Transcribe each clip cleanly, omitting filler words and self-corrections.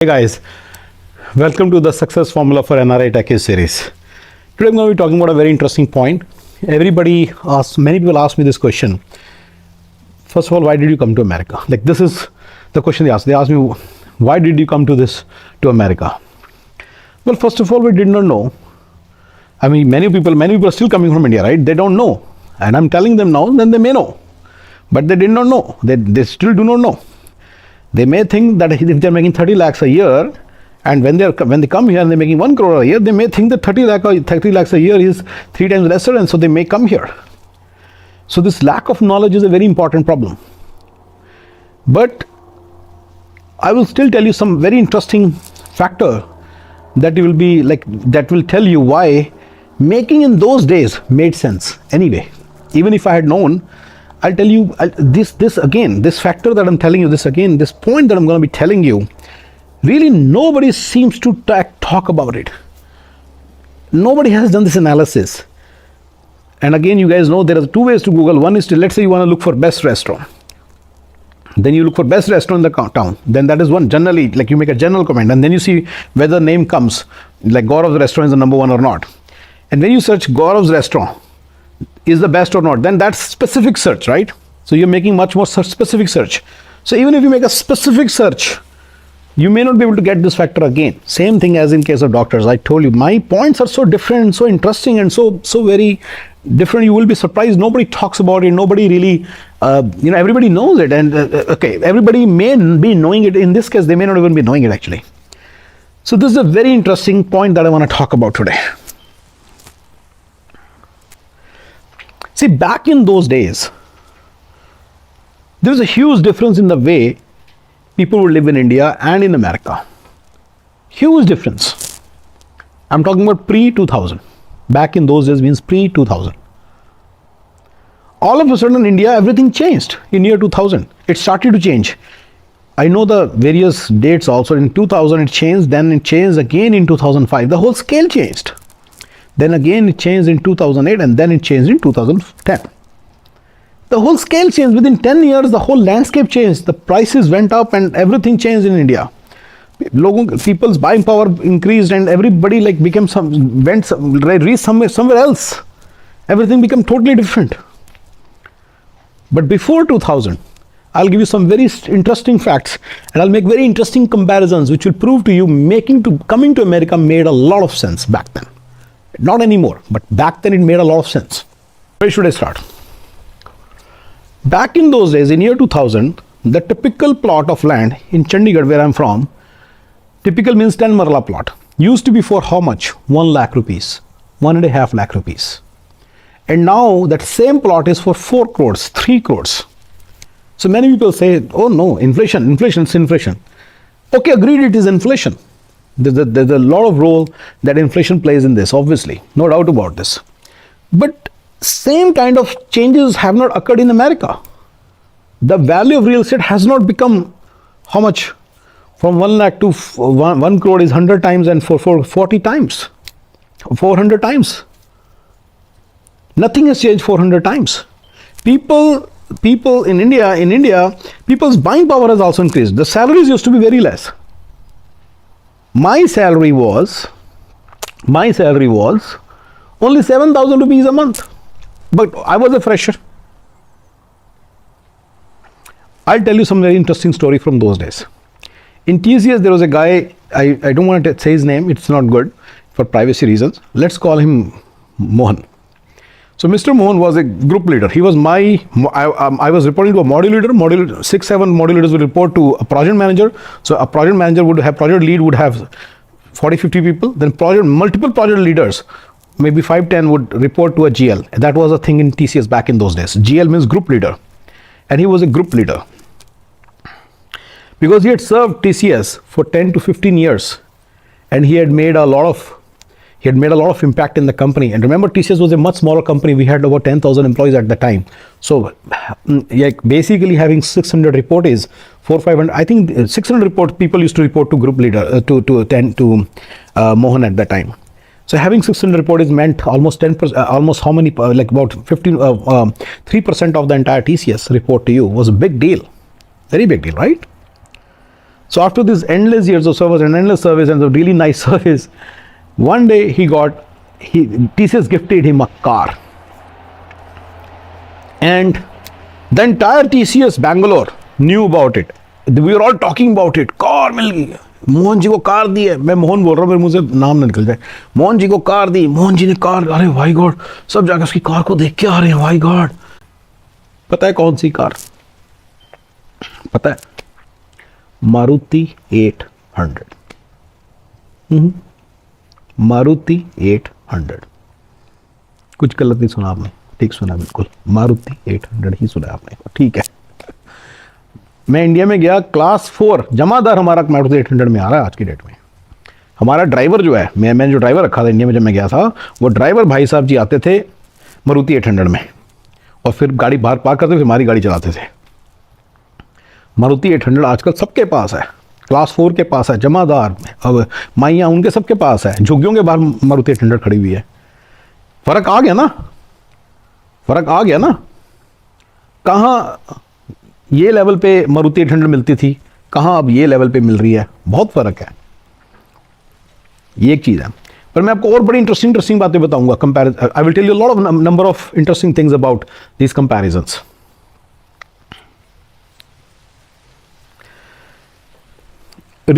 Hey guys, welcome to the Success Formula for NRI Tech series. Today I'm going to be talking about a very interesting point. Many people ask me this question. First of all, why did you come to America? Like, this is the question they ask. They ask me, why did you come to America? Well, first of all, we did not know. I mean, many people are still coming from India, right? They don't know. And I'm telling them now, then they may know. But they did not know. They still do not know. They may think that if they're making 30 lakhs a year, and when they come here and they're making 1 crore a year, they may think that 30 lakhs a year is 3 times lesser, and so they may come here. So this lack of knowledge is a very important problem. But I will still tell you some very interesting factor that will tell you why making in those days made sense anyway. Even if I had known, I'll tell you this factor that I'm telling you, this point that I'm going to be telling you, really nobody seems to talk about it. Nobody has done this analysis. And again, you guys know there are 2 ways to Google. One is to, let's say you want to look for best restaurant. Then you look for best restaurant in the town. Then that is one, generally, like you make a general comment, and then you see whether name comes, like Gaurav's restaurant is the number 1 or not. And when you search Gaurav's restaurant, is the best or not, then that's specific search, right? So you're making much more specific search. So even if you make a specific search, you may not be able to get this factor again. Same thing as in case of doctors. I told you, my points are so different and so interesting and so very different. You will be surprised. Nobody talks about it. Nobody really, everybody knows it. And everybody may be knowing it. In this case, they may not even be knowing it actually. So this is a very interesting point that I want to talk about today. See, back in those days, there was a huge difference in the way people would live in India and in America. Huge difference. I'm talking about pre-2000. Back in those days means pre-2000. All of a sudden in India, everything changed in year 2000. It started to change. I know the various dates also. In 2000 it changed, then it changed again in 2005. The whole scale changed. Then again it changed in 2008, and then it changed in 2010. The whole scale changed. Within 10 years, the whole landscape changed. The prices went up and everything changed in India. People's buying power increased and everybody reached somewhere else. Everything became totally different. But before 2000, I'll give you some very interesting facts, and I'll make very interesting comparisons which will prove to you coming to America made a lot of sense back then. Not anymore, but back then it made a lot of sense. Where should I start? Back in those days, in year 2000, the typical plot of land in Chandigarh, where I'm from, typical means 10 marla plot, used to be for how much? 1 lakh rupees, 1.5 lakh rupees. And now that same plot is for 4 crores, 3 crores. So many people say, oh no, inflation. Okay, agreed, it is inflation. There's a lot of role that inflation plays in this, obviously, no doubt about this. But same kind of changes have not occurred in America. The value of real estate has not become how much? From 1 lakh to 1 crore is 100 times, and for 40 times, 400 times. Nothing has changed 400 times. People in India, people's buying power has also increased. The salaries used to be very less. My salary was only 7,000 rupees a month, but I was a fresher. I'll tell you some very interesting story from those days. In TCS, there was a guy, I don't want to say his name, it's not good for privacy reasons. Let's call him Mohan. So Mr. Mohan was a group leader. He was I was reporting to a module leader. 6-7 module leaders would report to a project manager. So a project manager project lead would have 40-50 people. Then multiple project leaders, maybe 5-10 would report to a GL. That was a thing in TCS back in those days. GL means group leader. And he was a group leader. Because he had served TCS for 10 to 15 years. And he had made a lot of impact in the company. And remember, TCS was a much smaller company. We had over 10,000 employees at the time. So basically having 600 reportees, 400-500, I think 600 people used to report to group leader, to Mohan at that time. So having 600 reportees meant almost 10%, almost how many, about 3% of the entire TCS report to you was a big deal. Very big deal, right? So after these endless years of service and endless service and the really nice service, one day TCS gifted him a car. And the entire TCS Bangalore knew about it. We were all talking about it. Car मिल गई, मोहन जी को car दी है. मैं मोहन बोल रहा हूँ, मेरे मुंह से नाम ना निकल जाए. मोहन जी को कार दी, मोहन जी ने कार, अरे भाई गॉड, सब जाकर उसकी कार को देख के आ रहे हैं. भाई गॉड, पता है कौन सी कार? पता है? मारुति 800. मारुति 800. कुछ गलत नहीं सुना आपने, ठीक सुना बिल्कुल. मारुति 800 ही सुना आपने, ठीक है. मैं इंडिया में गया, क्लास 4 जमादार हमारा मारुति 800 में आ रहा है आज की डेट में. हमारा ड्राइवर जो है, मैंने जो ड्राइवर रखा था इंडिया में जब मैं गया था, वो ड्राइवर भाई साहब जी आते थे मारुति 800 में और फिर गाड़ी बाहर पार्क करते, फिर हमारी गाड़ी चलाते थे. मारुति 800 आजकल सबके पास है, क्लास 4 के पास है, जमादार, अब माइयाँ उनके सबके पास है, झुग्गियों के बाहर मारुति 800 खड़ी हुई है. फर्क आ गया ना, फर्क आ गया ना. कहाँ ये लेवल पे मारुति 800 मिलती थी, कहाँ अब ये लेवल पे मिल रही है, बहुत फर्क है. ये एक चीज़ है. पर मैं आपको और बड़ी इंटरेस्टिंग बातें बताऊंगा. Comparison, I will tell you lot of number of interesting things about these comparisons.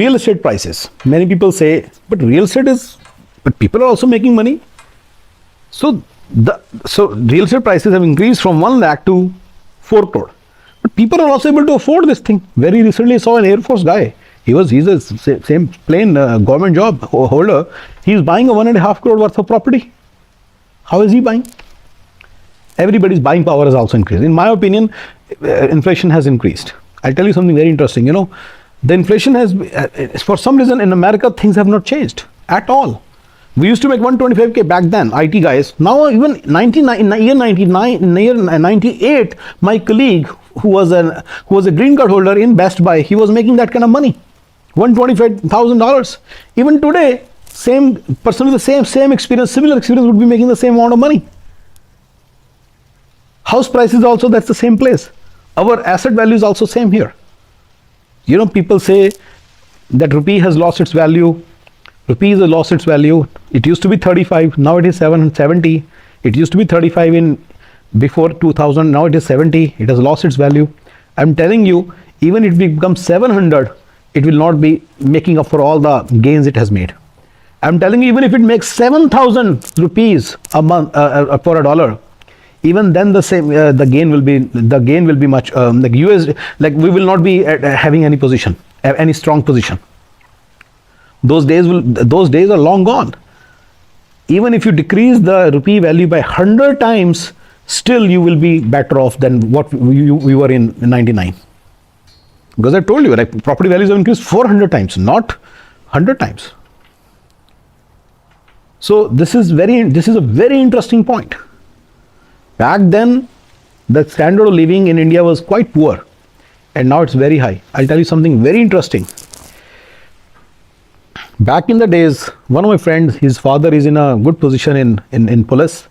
Real estate prices. Many people say, but real estate but people are also making money. So real estate prices have increased from 1 lakh to 4 crore. But people are also able to afford this thing. Very recently I saw an Air Force guy. He's a same plain government job holder. He's buying a 1.5 crore worth of property. How is he buying? Everybody's buying power has also increased. In my opinion, inflation has increased. I'll tell you something very interesting. You know, the inflation has, for some reason in America, things have not changed at all. We used to make 125K back then, IT guys. Now even year 98, my colleague who was a green card holder in Best Buy, he was making that kind of money, $125,000. Even today, same person with the same experience, similar experience would be making the same amount of money. House prices also, that's the same place. Our asset value is also same here. You know, people say that rupee has lost its value. Rupees has lost its value. It used to be 35, now it is 770. It used to be 35 in before 2000, now it is 70. It has lost its value. I'm telling you, even if it becomes 700, it will not be making up for all the gains it has made. I'm telling you, even if it makes 7,000 rupees a month for a dollar, even then the same the gain will be much like US, like we will not be having any position, any strong position. Those days are long gone. Even if you decrease the rupee value by 100 times, still you will be better off than what we were in 99. Because I told you, like, property values have increased 400 times, not 100 times. So this is a very interesting point. Back then, the standard of living in India was quite poor, and now it's very high. I'll tell you something very interesting. Back in the days, one of my friends, his father is in a good position in police,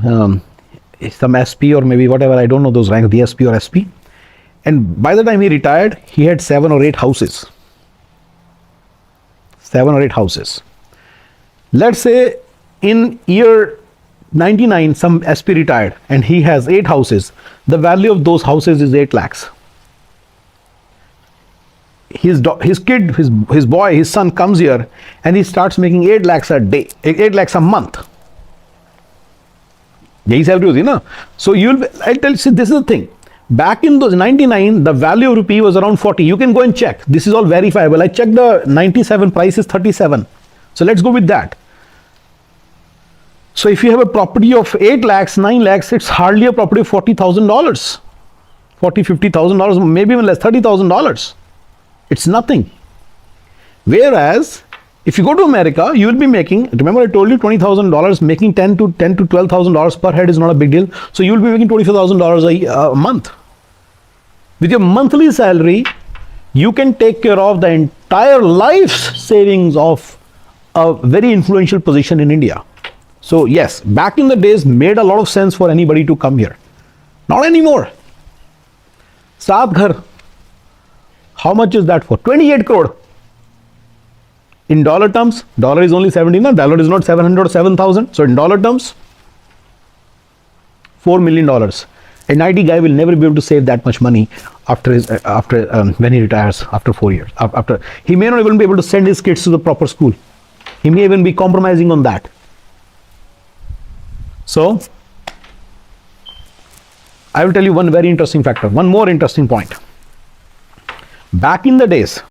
some SP or maybe whatever, I don't know those ranks, DSP or SP. And by the time he retired, he had 7 or 8 houses. 7 or 8 houses. Let's say in year 99, some SP retired and he has 8 houses. The value of those houses is 8 lakhs. His kid, his boy, his son comes here and he starts making 8 lakhs a day, 8 lakhs a month. So I'll tell you, see, this is the thing. Back in those 99, the value of rupee was around 40. You can go and check. This is all verifiable. I checked the 97 price is 37. So let's go with that. So if you have a property of 8 lakhs, 9 lakhs, it's hardly a property of $40,000. $40,000, $50,000, maybe even less, $30,000. It's nothing. Whereas, if you go to America, you will be making, remember I told you $20,000, making $10,000 to $12,000 per head is not a big deal. So you will be making $24,000 a month. With your monthly salary, you can take care of the entire life's savings of a very influential position in India. So yes, back in the days, made a lot of sense for anybody to come here. Not anymore. 7 घर, How much is that for? 28 crore. In dollar terms, dollar is only 17, no? Dollar is not 700 or 7,000. So in dollar terms, $4 million. An IT guy will never be able to save that much money after when he retires after 4 years. After he may not even be able to send his kids to the proper school. He may even be compromising on that. So I will tell you one very interesting factor, one more interesting point. Back in the days,